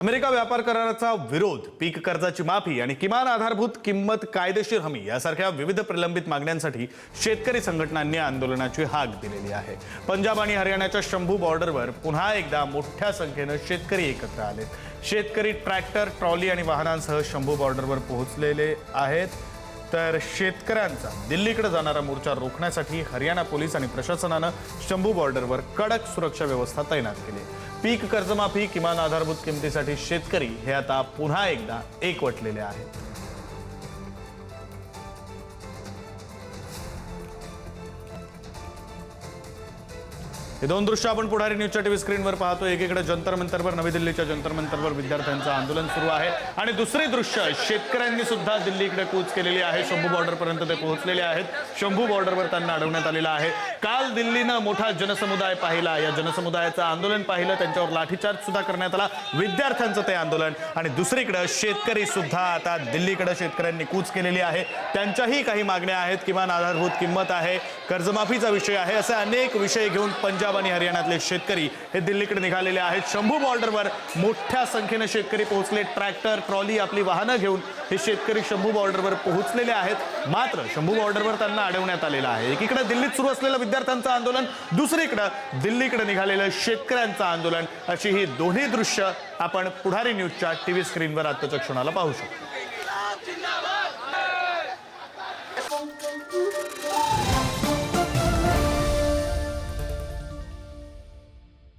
America व्यापार कराराचा विरोध, पीक कर्जाची माफी आणि किमान आधारभूत किंमत कायदेशीर हमी यासारख्या विविध प्रलंबित मागण्यांसाठी शेतकरी संघटनांनी आंदोलनाची हाक दिलेली आहे। पंजाब आणि हरियाणाच्या शंभू बॉर्डरवर पुन्हा एकदा मोठ्या संख्येने शेतकरी एकत्र आले। शेतकरी ट्रॅक्टर, ट्रॉली आणि वाहनांसह शंभू बॉर्डरवर पोहोचलेले आहेत। तर शेतकऱ्यांचा दिल्लीकडे जाणारा मोर्चा रोखण्यासाठी हरियाणा पोलीस आणि प्रशासनाने शंभू बॉर्डरवर कडक सुरक्षा व्यवस्था तैनात केली। पीक कर्जमाफी, किमान आधारभूत किमतीसाठी शेतकरी हे आता पुन्हा एकदा एकवटलेले आहेत। हे दोन दृश्य आपण पुढारी न्यूजच्या टीव्ही स्क्रीनवर पाहतो। एकीकडे जंतर मंतरवर, नवी दिल्लीच्या जंतर मंतरवर विद्यार्थ्यांचं आंदोलन सुरू आहे आणि दुसरे दृश्य शेतकऱ्यांनी सुद्धा दिल्लीकडे कूच केलेली आहे। शंभू बॉर्डर पर्यंत ते पोहोचलेले आहेत। शंभू बॉर्डरवर त्यांना अडवण्यात आलेलं आहे। काल दिल्लीनं मोठा जनसमुदाय पाहिला, या जनसमुदायाचं आंदोलन पाहिलं, त्यांच्यावर लाठीचार्ज सुद्धा करण्यात आला। विद्यार्थ्यांचं ते आंदोलन आणि दुसरीकडे शेतकरी सुद्धा आता दिल्लीकडे शेतकऱ्यांनी कूच केलेली आहे। त्यांच्याही काही मागण्या आहेत, किमान आधारभूत किंमत आहे, कर्जमाफीचा विषय आहे, असे अनेक विषय घेऊन पंजाब आणि हरियाणातले शेतकरी हे दिल्लीकडे निघालेले आहेत। शंभू बॉर्डरवर मोठ्या संख्येने शेतकरी पोहोचले। ट्रॅक्टर, ट्रॉली, आपली वाहनं घेऊन हे शेतकरी शंभू बॉर्डरवर पोहोचलेले आहेत। मात्र शंभू बॉर्डरवर त्यांना अडवण्यात आलेलं आहे। एकीकडे दिल्लीत सुरू असलेलं विद्यार्थ्यांचं आंदोलन, दुसरीकडे दिल्लीकडे निघालेलं शेतकऱ्यांचं आंदोलन, अशी ही दोन्ही दृश्य आपण पुढारी न्यूजच्या टीव्ही स्क्रीनवर आत्ताच्या क्षणाला पाहू शकतो।